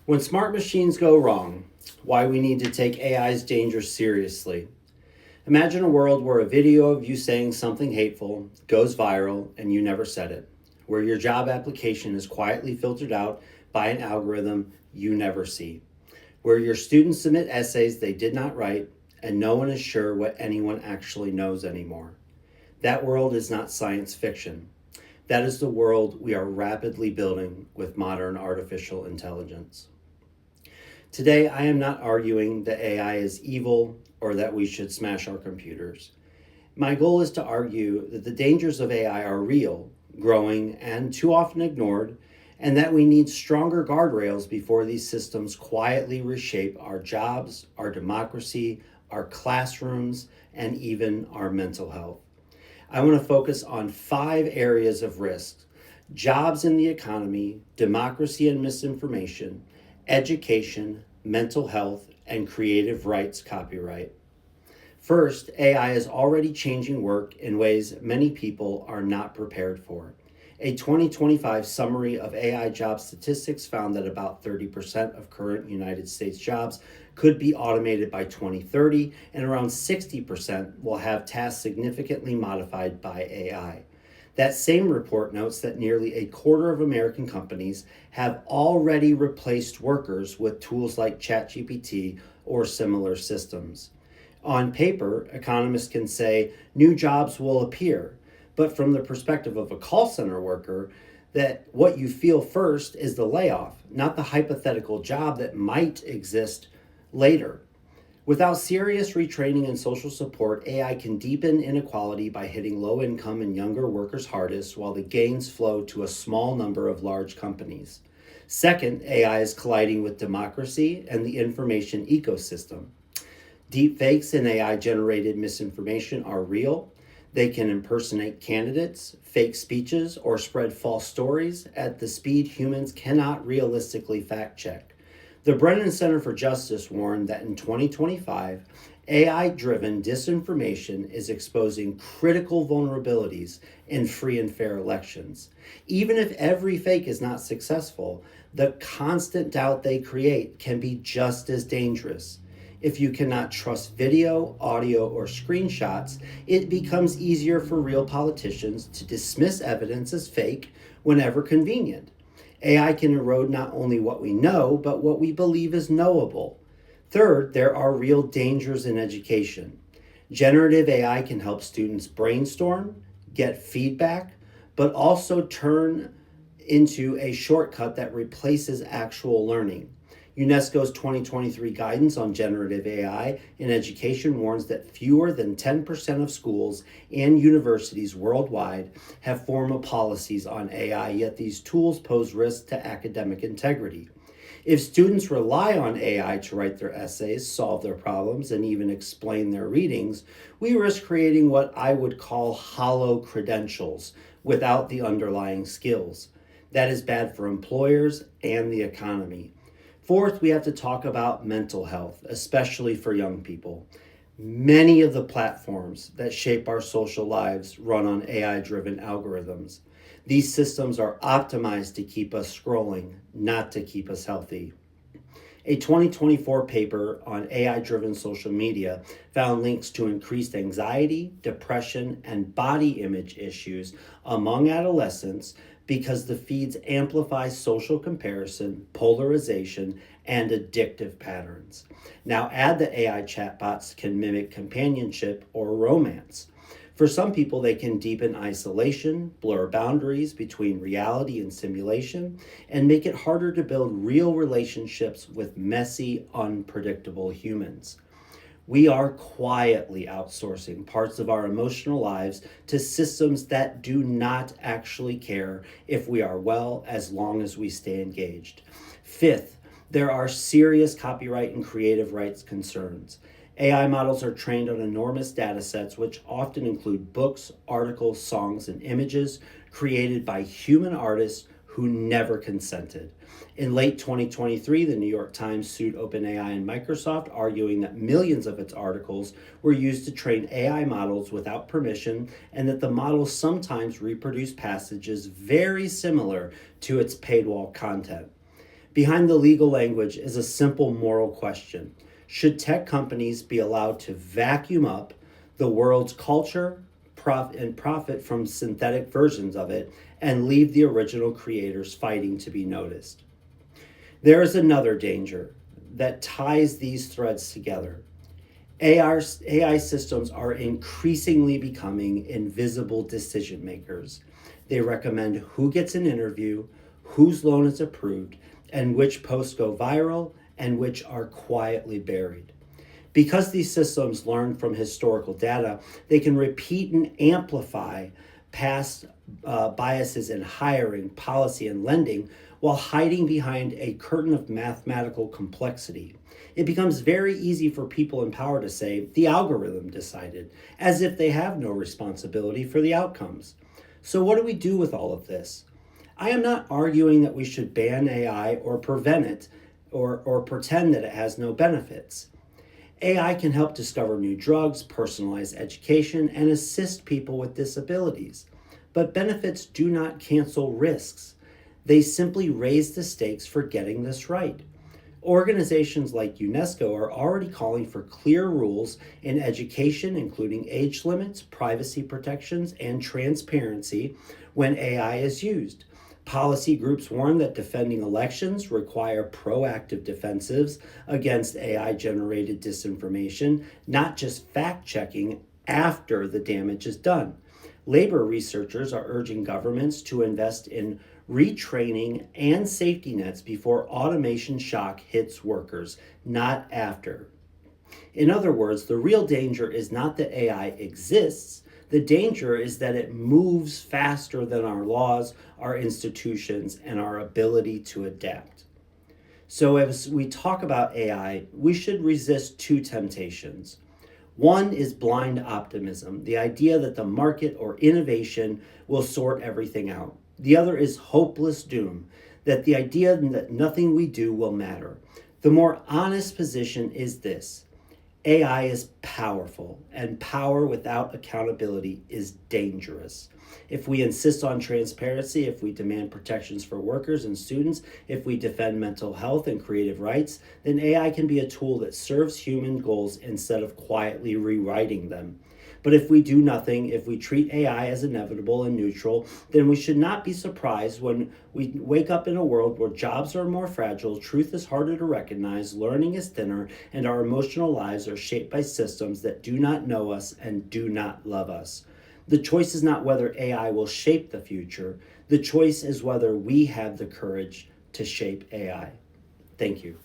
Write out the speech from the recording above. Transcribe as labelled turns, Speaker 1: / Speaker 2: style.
Speaker 1: When smart machines go wrong, why we need to take AI's danger seriously. Imagine a world where a video of you saying something hateful goes viral and you never said it, where your job application is quietly filtered out by an algorithm you never see, where your students submit essays they did not write and no one is sure what anyone actually knows anymore. That world is not science fiction. That is the world we are rapidly building with modern artificial intelligence. Today, I am not arguing that AI is evil or that we should smash our computers. My goal is to argue that the dangers of AI are real, growing, and too often ignored, and that we need stronger guardrails before these systems quietly reshape our jobs, our democracy, our classrooms, and even our mental health. I want to focus on 5 areas of risk: jobs in the economy, democracy and misinformation, education, mental health, and creative rights copyright. First, AI is already changing work in ways many people are not prepared for. A 2025 summary of AI job statistics found that about 30% of current United States jobs could be automated by 2030, and around 60% will have tasks significantly modified by AI. That same report notes that nearly a quarter of American companies have already replaced workers with tools like ChatGPT or similar systems. On paper, economists can say new jobs will appear, but from the perspective of a call center worker, that what you feel first is the layoff, not the hypothetical job that might exist later. Without serious retraining and social support, AI can deepen inequality by hitting low income and younger workers hardest while the gains flow to a small number of large companies. Second, AI is colliding with democracy and the information ecosystem. Deepfakes and AI generated misinformation are real. They can impersonate candidates, fake speeches, or spread false stories at the speed humans cannot realistically fact check. The Brennan Center for Justice warned that in 2025, AI driven disinformation is exposing critical vulnerabilities in free and fair elections. Even if every fake is not successful, the constant doubt they create can be just as dangerous. If you cannot trust video, audio, or screenshots, it becomes easier for real politicians to dismiss evidence as fake whenever convenient. AI can erode not only what we know, but what we believe is knowable. Third, there are real dangers in education. Generative AI can help students brainstorm, get feedback, but also turn into a shortcut that replaces actual learning. UNESCO's 2023 guidance on generative AI in education warns that fewer than 10% of schools and universities worldwide have formal policies on AI, yet these tools pose risks to academic integrity. If students rely on AI to write their essays, solve their problems, and even explain their readings, we risk creating what I would call hollow credentials without the underlying skills. That is bad for employers and the economy. Fourth, we have to talk about mental health, especially for young people. Many of the platforms that shape our social lives run on AI-driven algorithms. These systems are optimized to keep us scrolling, not to keep us healthy. A 2024 paper on AI-driven social media found links to increased anxiety, depression, and body image issues among adolescents because the feeds amplify social comparison, polarization, and addictive patterns. Now add that AI chatbots can mimic companionship or romance. For some people, they can deepen isolation, blur boundaries between reality and simulation, and make it harder to build real relationships with messy, unpredictable humans. We are quietly outsourcing parts of our emotional lives to systems that do not actually care if we are well as long as we stay engaged. Fifth, there are serious copyright and creative rights concerns. AI models are trained on enormous data sets, which often include books, articles, songs, and images created by human artists who never consented. In late 2023, the New York Times sued OpenAI and Microsoft, arguing that millions of its articles were used to train AI models without permission and that the models sometimes reproduce passages very similar to its paywall content. Behind the legal language is a simple moral question. Should tech companies be allowed to vacuum up the world's culture and profit from synthetic versions of it and leave the original creators fighting to be noticed? There is another danger that ties these threads together. AI systems are increasingly becoming invisible decision makers. They recommend who gets an interview, whose loan is approved, and which posts go viral and which are quietly buried. Because these systems learn from historical data, they can repeat and amplify past biases in hiring, policy, and lending while hiding behind a curtain of mathematical complexity. It becomes very easy for people in power to say, the algorithm decided, as if they have no responsibility for the outcomes. So, what do we do with all of this? I am not arguing that we should ban AI or prevent it or pretend that it has no benefits. AI can help discover new drugs, personalize education, and assist people with disabilities. But benefits do not cancel risks. They simply raise the stakes for getting this right. Organizations like UNESCO are already calling for clear rules in education, including age limits, privacy protections, and transparency when AI is used. Policy groups warn that defending elections require proactive defensives against AI-generated disinformation, not just fact-checking after the damage is done. Labor researchers are urging governments to invest in retraining and safety nets before automation shock hits workers, not after. In other words, the real danger is not that AI exists. The danger is that it moves faster than our laws, our institutions, and our ability to adapt. So as we talk about AI, we should resist two temptations. One is blind optimism, the idea that the market or innovation will sort everything out. The other is hopeless doom, that the idea that nothing we do will matter. The more honest position is this: AI is powerful, and power without accountability is dangerous. If we insist on transparency, if we demand protections for workers and students, if we defend mental health and creative rights, then AI can be a tool that serves human goals instead of quietly rewriting them. But if we do nothing, if we treat AI as inevitable and neutral, then we should not be surprised when we wake up in a world where jobs are more fragile, truth is harder to recognize, learning is thinner, and our emotional lives are shaped by systems that do not know us and do not love us. The choice is not whether AI will shape the future. The choice is whether we have the courage to shape AI. Thank you.